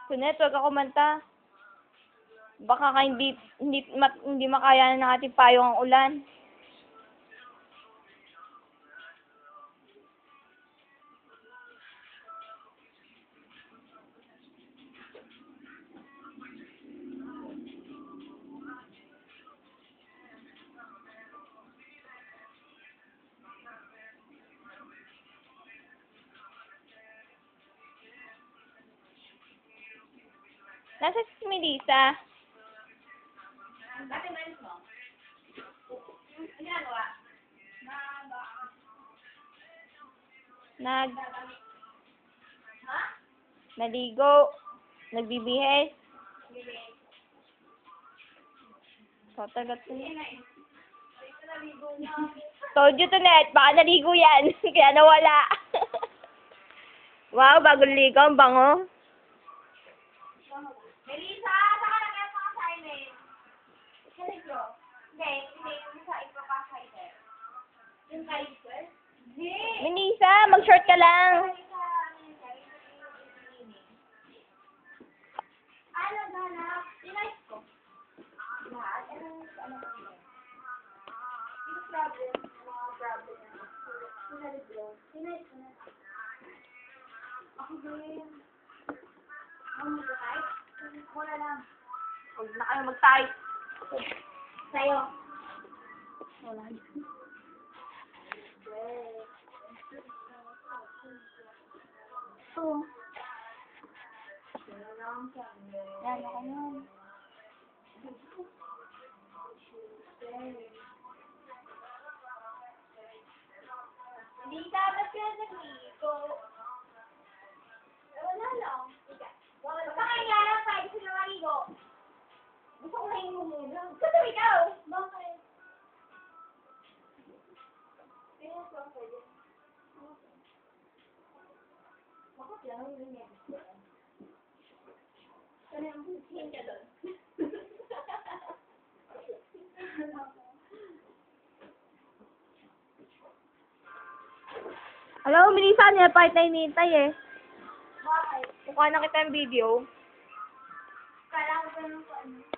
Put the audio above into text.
Kunet, huwag ka kumanta. Baka ka hindi makayanan ng ating payong ang ulan. Nasa si Melissa? Bakit malis mo? Ang ginagawa? Ha? Naligo. Nagbibihis. Tatagat ko Hindi na. na eh. Ito naligo na. Told you to net, baka naligo yan. Kaya nawala. Wow, bagong ligo. Ang bango. Melissa, saan ka na mga assignment? Sa libro? Hindi. Yung sa ipapasaider. Yung kaiser? Hindi. Melissa, mag-short ka lang. Ano ba na? Tinice ko. Lahat? Ano ba yun? Yung problem, mga problem na. Sa libro. Tinice ko na. Ako din. Ako mag-type? Wala lang. Huwag na kayo mag-type. Sa'yo. Wala. Oo. Yan, ako nun. Hindi dapat ka nag-ligo. Wala lang. Sa kanya lang, pwede sila maligo. Gusto ko na yung muna. Gusto ikaw. Bakit? Kaya ko ang pwede. Bakit lang ang ganyan? Sana ang hushin ka doon. Hello, Melissa, nilapahit na hinihintay eh. Bakit? Kukuha na kita yung video. Kala ko ba nung ano?